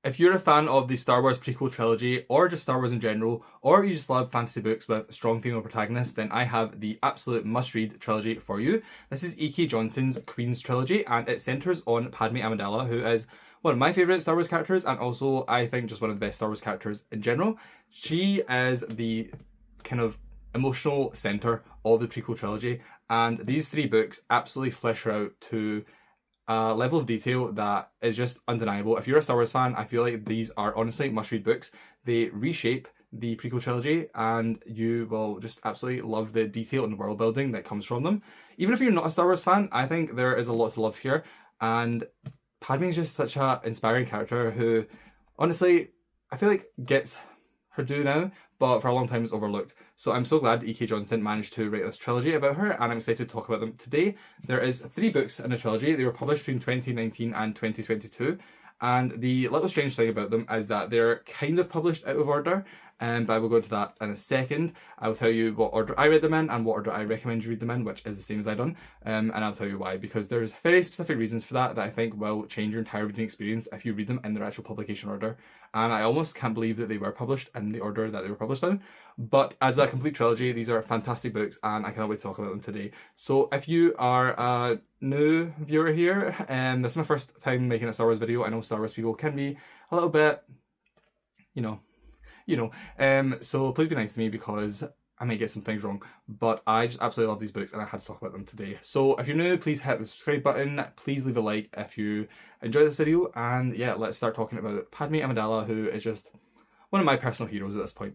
If you're a fan of the Star Wars prequel trilogy, or just Star Wars in general, or you just love fantasy books with strong female protagonists, then I have the absolute must-read trilogy for you. This is E.K Johnston's Queen's Trilogy, and it centres on Padmé Amidala, who is one of my favourite Star Wars characters, and also I think just one of the best Star Wars characters in general. She is the kind of emotional centre of the prequel trilogy, and these three books absolutely flesh her out to a level of detail that is just undeniable. If you're a Star Wars fan, I feel like these are honestly must-read books. They reshape the prequel trilogy, and you will just absolutely love the detail and world building that comes from them. Even if you're not a Star Wars fan, I think there is a lot to love here, and Padmé is just such an inspiring character who, honestly, I feel like gets her due now, but for a long time was overlooked. So I'm so glad E.K Johnston managed to write this trilogy about her, and I'm excited to talk about them today. There is 3 books in the trilogy. They were published between 2019 and 2022, and the little strange thing about them is that they're kind of published out of order, but I will go into that in a second. I will tell you what order I read them in and what order I recommend you read them in, which is the same as I've done, and I'll tell you why, because there's very specific reasons for that I think will change your entire reading experience if you read them in their actual publication order. And I almost can't believe that they were published in the order that they were published in. But as a complete trilogy, these are fantastic books, and I cannot wait to talk about them today. So if you are a new viewer here, and this is my first time making a Star Wars video, I know Star Wars people can be a little bit, so please be nice to me because I may get some things wrong, but I just absolutely love these books and I had to talk about them today. So if you're new, please hit the subscribe button, please leave a like if you enjoy this video, and yeah, let's start talking about Padmé Amidala, who is just one of my personal heroes at this point.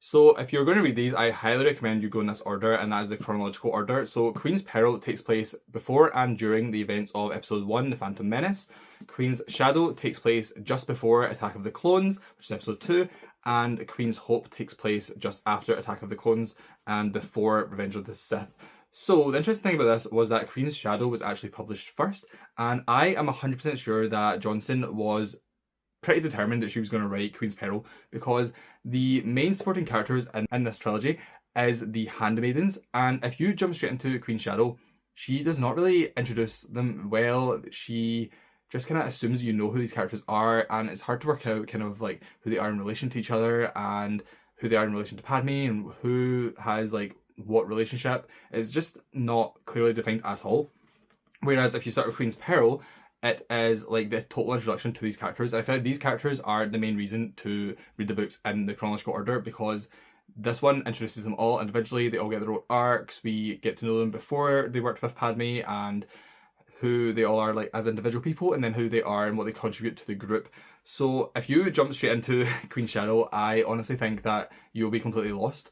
So if you're going to read these, I highly recommend you go in this order, and that is the chronological order. So Queen's Peril takes place before and during the events of Episode 1, The Phantom Menace. Queen's Shadow takes place just before Attack of the Clones, which is Episode 2. And Queen's Hope takes place just after Attack of the Clones and before Revenge of the Sith. So the interesting thing about this was that Queen's Shadow was actually published first, and I am 100% sure that Johnston was pretty determined that she was going to write Queen's Peril, because the main supporting characters in this trilogy is the Handmaidens, and if you jump straight into Queen's Shadow, she does not really introduce them well. She just kind of assumes you know who these characters are, and it's hard to work out kind of like who they are in relation to each other and who they are in relation to Padmé and who has like what relationship. It's just not clearly defined at all. Whereas if you start with Queen's Peril, it is like the total introduction to these characters. And I feel like these characters are the main reason to read the books in the chronological order, because this one introduces them all individually. They all get their own arcs. We get to know them before they worked with Padmé, and who they all are like as individual people, and then who they are and what they contribute to the group. So if you jump straight into Queen's Shadow, I honestly think that you'll be completely lost.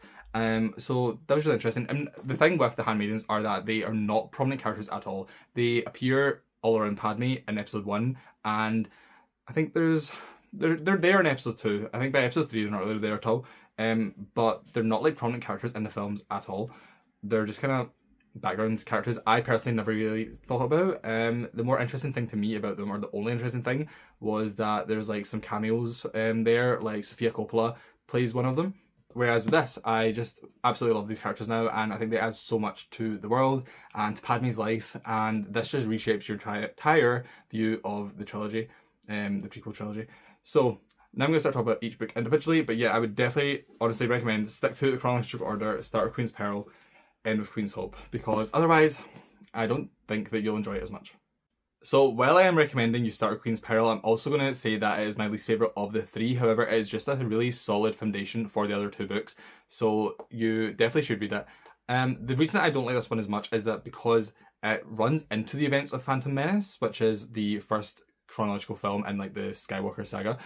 So that was really interesting. And the thing with the Handmaidens are that they are not prominent characters at all. They appear all around Padmé in Episode 1, and I think they're there in Episode 2. I think by Episode 3 they're not really there at all. But they're not like prominent characters in the films at all. They're just kind of background characters I personally never really thought about. The more interesting thing to me about them, or the only interesting thing, was that there's like some cameos there, like Sofia Coppola plays one of them. Whereas with this, I just absolutely love these characters now, and I think they add so much to the world and to Padmé's life, and this just reshapes your entire view of the trilogy, the prequel trilogy. So now I'm going to start talking about each book individually, but yeah, I would definitely honestly recommend stick to the chronological order, start with Queen's Peril, end with Queen's Hope, because otherwise I don't think that you'll enjoy it as much. So while I am recommending you start with Queen's Peril, I'm also going to say that it is my least favourite of the 3. However, it is just a really solid foundation for the other 2 books, so you definitely should read it. The reason I don't like this one as much is that because it runs into the events of Phantom Menace, which is the first chronological film in like the Skywalker saga.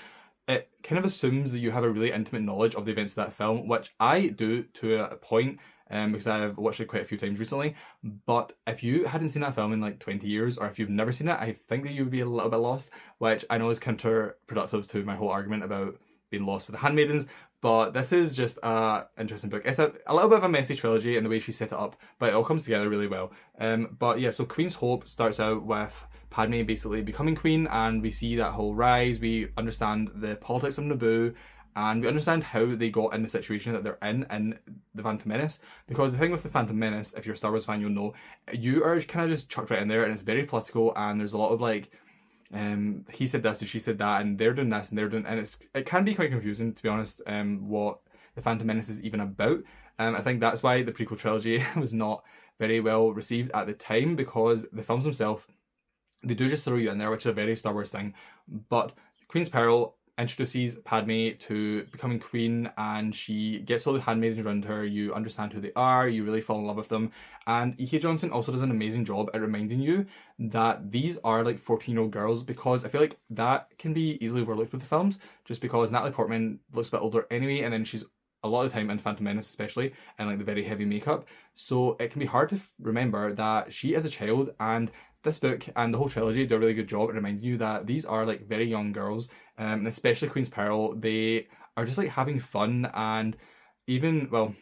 It kind of assumes that you have a really intimate knowledge of the events of that film, which I do to a point, because I've watched it quite a few times recently. But if you hadn't seen that film in like 20 years, or if you've never seen it, I think that you would be a little bit lost, which I know is counterproductive to my whole argument about being lost with the Handmaidens. But this is just an interesting book. It's a little bit of a messy trilogy in the way she set it up, but it all comes together really well. But yeah, so Queen's Hope starts out with Padmé basically becoming queen, and we see that whole rise. We understand the politics of Naboo, and we understand how they got in the situation that they're in the Phantom Menace. Because the thing with the Phantom Menace, if you're a Star Wars fan, you'll know, you are kind of just chucked right in there, and it's very political, and there's a lot of like he said this and she said that, and they're doing this and they're doing, and it can be quite confusing, to be honest, what the Phantom Menace is even about. I think that's why the prequel trilogy was not very well received at the time, because the films themselves, they do just throw you in there, which is a very Star Wars thing. But Queen's Peril introduces Padme to becoming queen, and she gets all the handmaidens around her. You understand who they are, you really fall in love with them. And E.K Johnston also does an amazing job at reminding you that these are like 14-year-old girls, because I feel like that can be easily overlooked with the films, just because Natalie Portman looks a bit older anyway, and then she's a lot of the time in Phantom Menace especially, and like the very heavy makeup. So it can be hard to remember that she is a child, and this book and the whole trilogy do a really good job at reminding you that these are like very young girls, and especially Queen's Peril, they are just like having fun. And even, well,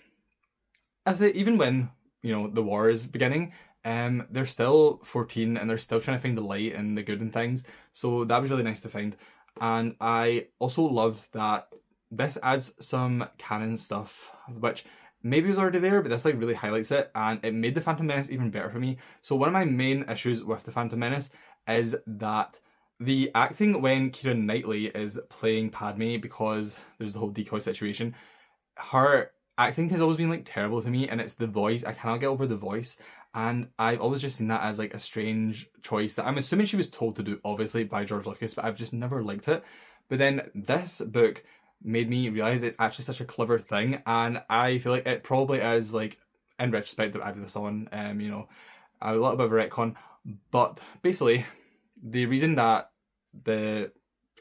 I say even when, you know, the war is beginning, they're still 14 and they're still trying to find the light and the good in things. So that was really nice to find. And I also loved that this adds some canon stuff, which maybe was already there, but this like really highlights it, and it made the Phantom Menace even better for me. So one of my main issues with the Phantom Menace is that the acting when Keira Knightley is playing Padme, because there's the whole decoy situation, her acting has always been like terrible to me, and it's the voice. I cannot get over the voice, and I've always just seen that as like a strange choice that I'm assuming she was told to do, obviously, by George Lucas, but I've just never liked it. But then this book made me realise it's actually such a clever thing, and I feel like it probably is, like, in retrospect, I've added this on, you know, a little bit of a retcon, but basically, the reason that the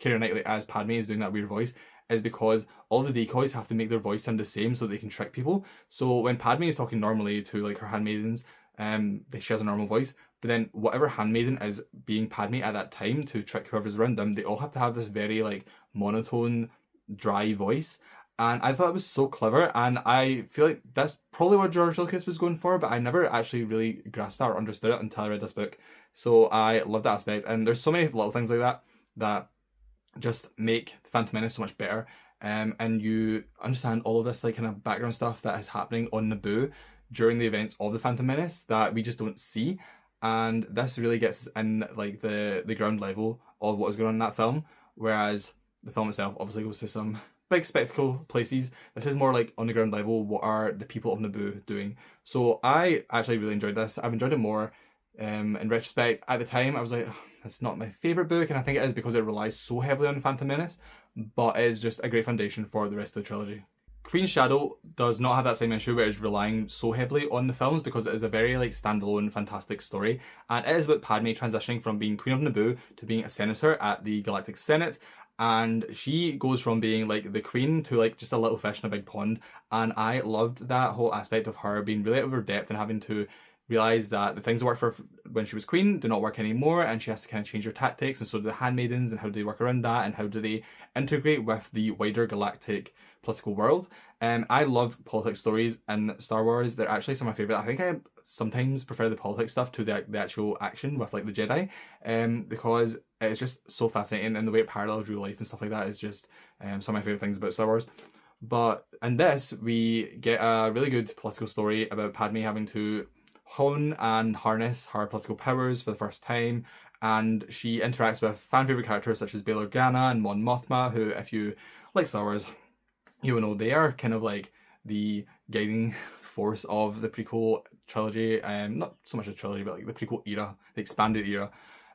Keira Knightley as Padme is doing that weird voice is because all the decoys have to make their voice sound the same so they can trick people. So when Padme is talking normally to, like, her handmaidens, she has a normal voice, but then whatever handmaiden is being Padme at that time to trick whoever's around them, they all have to have this very, like, monotone, dry voice. And I thought it was so clever, and I feel like that's probably what George Lucas was going for, but I never actually really grasped that or understood it until I read this book. So I love that aspect, and there's so many little things like that that just make the Phantom Menace so much better. And you understand all of this like kind of background stuff that is happening on Naboo during the events of the Phantom Menace that we just don't see. And this really gets us in like the ground level of what is going on in that film, whereas the film itself obviously goes to some big spectacle places. This is more like on the ground level, what are the people of Naboo doing? So I actually really enjoyed this. I've enjoyed it more in retrospect. At the time, I was like, it's not my favourite book, and I think it is because it relies so heavily on Phantom Menace, but it is just a great foundation for the rest of the trilogy. Queen's Shadow does not have that same issue where it's relying so heavily on the films, because it is a very like standalone fantastic story, and it is about Padme transitioning from being Queen of Naboo to being a senator at the Galactic Senate. And she goes from being like the queen to like just a little fish in a big pond. And I loved that whole aspect of her being really out of her depth and having to realise that the things that worked for her when she was queen do not work anymore, and she has to kind of change her tactics, and so do the handmaidens, and how do they work around that, and how do they integrate with the wider galactic political world. I love politics stories in Star Wars. They're actually some of my favourite. I think I sometimes prefer the politics stuff to the actual action with like the Jedi, because it's just so fascinating, and the way it parallels real life and stuff like that is just some of my favourite things about Star Wars. But in this, we get a really good political story about Padme having to hone and harness her political powers for the first time, and she interacts with fan favourite characters such as Bail Organa and Mon Mothma, who, if you like Star Wars, you will know they are kind of like the guiding force of the prequel trilogy. Not so much a trilogy, but like the prequel era, the expanded era.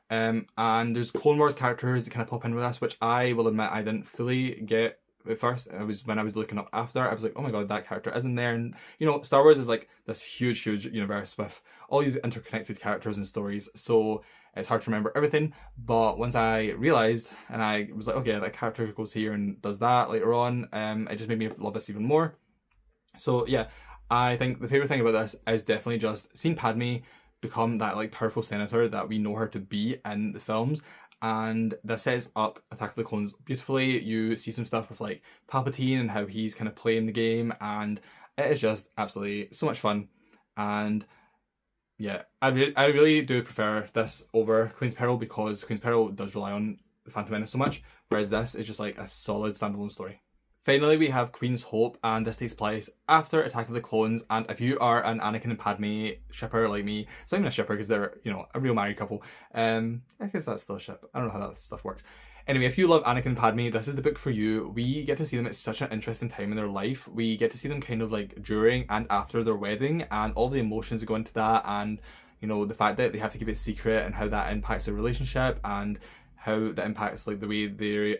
And there's Clone Wars characters that kind of pop in with us, which I will admit I didn't fully get at first. When I was looking up after, I was like, oh my god, that character isn't there. And you know, Star Wars is like this huge universe with all these interconnected characters and stories, so it's hard to remember everything. But once I realised, and I was like, okay, that character goes here and does that later on, it just made me love this even more. So yeah, I think the favourite thing about this is definitely just seeing Padme become that like powerful senator that we know her to be in the films. And that sets up Attack of the Clones beautifully. You see some stuff with like Palpatine and how he's kind of playing the game, and it is just absolutely so much fun. And yeah, I really do prefer this over Queen's Peril, because Queen's Peril does rely on the Phantom Menace so much, whereas this is just like a solid standalone story. Finally, we have Queen's Hope, and this takes place after Attack of the Clones. And if you are an Anakin and Padme shipper like me, it's not even a shipper because they're, you know, a real married couple. I guess that's still a ship. I don't know how that stuff works. Anyway, if you love Anakin and Padme, this is the book for you. We get to see them at such an interesting time in their life. We get to see them kind of like during and after their wedding, and all the emotions that go into that, and you know, the fact that they have to keep it secret and how that impacts their relationship, and how that impacts like the way they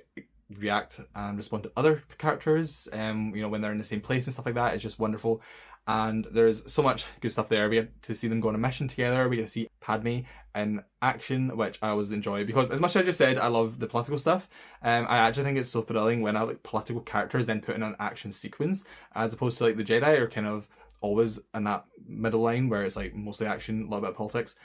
react and respond to other characters, you know, when they're in the same place and stuff like that. It's just wonderful. And there's so much good stuff there. We get to see them go on a mission together. We get to see Padme in action, which I always enjoy, because as much as I just said I love the political stuff, I actually think it's so thrilling when I like political characters then put in an action sequence, as opposed to like the Jedi are kind of always in that middle line where it's like mostly action, a little bit of politics.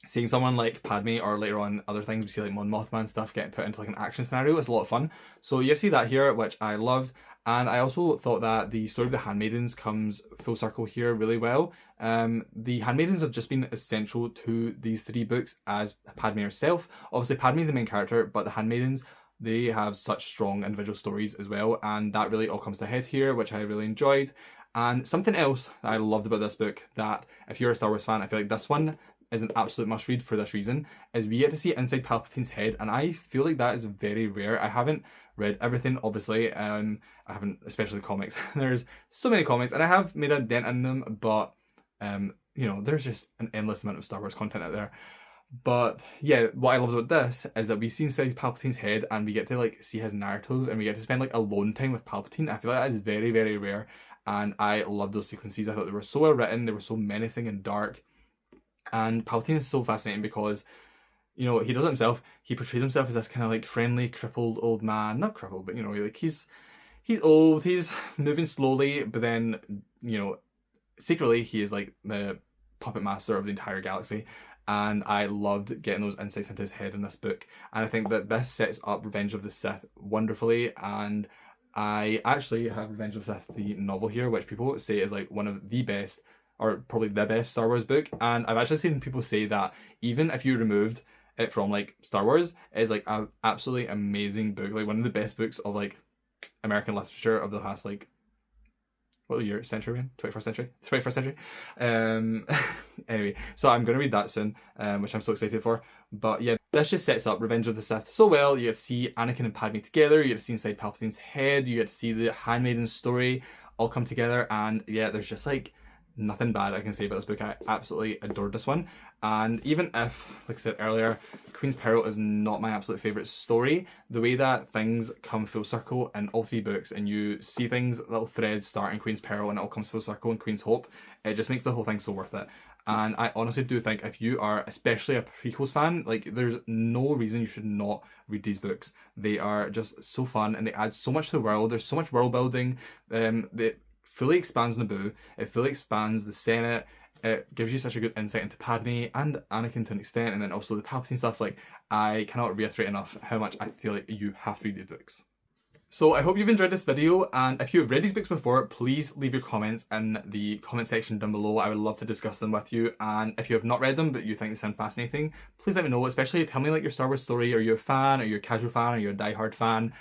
Seeing someone like Padme, or later on other things, we see like Mon Mothma and stuff getting put into like an action scenario, it's a lot of fun. So you see that here, which I loved. And I also thought that the story of the Handmaidens comes full circle here really well. The Handmaidens have just been essential to these three books as Padme herself. Obviously Padme is the main character, but the Handmaidens, they have such strong individual stories as well, and that really all comes to head here, which I really enjoyed. And something else that I loved about this book, that if you're a Star Wars fan, I feel like this one is an absolute must read for this reason, is we get to see inside Palpatine's head, and I feel like that is very rare. I haven't read everything, obviously. I haven't, especially comics. There's so many comics, and I have made a dent in them, but you know, there's just an endless amount of Star Wars content out there. But yeah, what I love about this is that we see inside Palpatine's head, and we get to like see his narrative, and we get to spend like alone time with Palpatine. I feel like that is very, very rare, and I love those sequences. I thought they were so well written, they were so menacing and dark. And Palpatine is so fascinating because, you know, he does it himself. He portrays himself as this kind of like friendly, crippled old man. Not crippled, but you know, like he's old, he's moving slowly, but then, you know, secretly he is like the puppet master of the entire galaxy. And I loved getting those insights into his head in this book. And I think that this sets up Revenge of the Sith wonderfully. And I actually have Revenge of the Sith, the novel here, which people say is like one of the best, or probably the best Star Wars book. And I've actually seen people say that even if you removed it from like Star Wars, it's like an absolutely amazing book, like one of the best books of like American literature of the past like, what year, century, 21st century, 21st century. Anyway, so I'm going to read that soon, which I'm so excited for. But yeah, this just sets up Revenge of the Sith so well. You get to see Anakin and Padme together, you get to see inside Palpatine's head, you get to see the Handmaiden's story all come together, and yeah, there's just like nothing bad I can say about this book. I absolutely adored this one. And even if, like I said earlier, Queen's Peril is not my absolute favourite story, the way that things come full circle in all three books, and you see things, little threads start in Queen's Peril and it all comes full circle in Queen's Hope, it just makes the whole thing so worth it. And I honestly do think if you are especially a prequels fan, like there's no reason you should not read these books. They are just so fun and they add so much to the world. There's so much world building. They fully expands Naboo, it fully expands the Senate, it gives you such a good insight into Padme and Anakin to an extent, and then also the Palpatine stuff. Like, I cannot reiterate enough how much I feel like you have to read these books. So I hope you've enjoyed this video, and if you've read these books before, please leave your comments in the comment section down below. I would love to discuss them with you, and if you have not read them but you think they sound fascinating, please let me know. Especially tell me like your Star Wars story. Are you a fan? Are you a casual fan? Are you a diehard fan?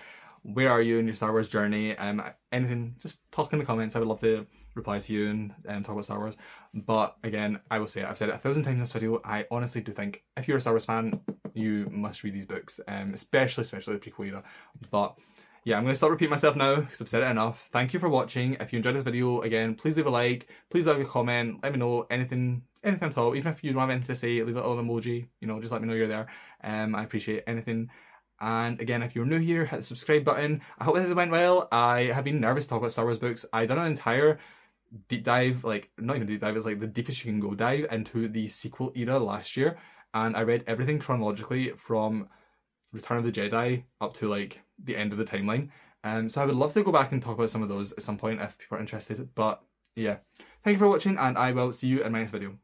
Where are you in your Star Wars journey? Anything, just talk in the comments. I would love to reply to you and talk about Star Wars. But again, I will say it, I've said it 1,000 times in this video, I honestly do think if you're a Star Wars fan, you must read these books, especially the prequel era. But yeah, I'm going to stop repeating myself now because I've said it enough. Thank you for watching. If you enjoyed this video, again, please leave a like, please leave a comment, let me know anything at all. Even if you don't have anything to say, leave a little emoji, you know, just let me know you're there. I appreciate anything. And again, if you're new here, hit the subscribe button. I hope this went well. I have been nervous to talk about Star Wars books. I done an entire deep dive, like not even deep dive, it's like the deepest you can go dive into the sequel era last year. And I read everything chronologically from Return of the Jedi up to like the end of the timeline. So I would love to go back and talk about some of those at some point if people are interested. But yeah, thank you for watching, and I will see you in my next video.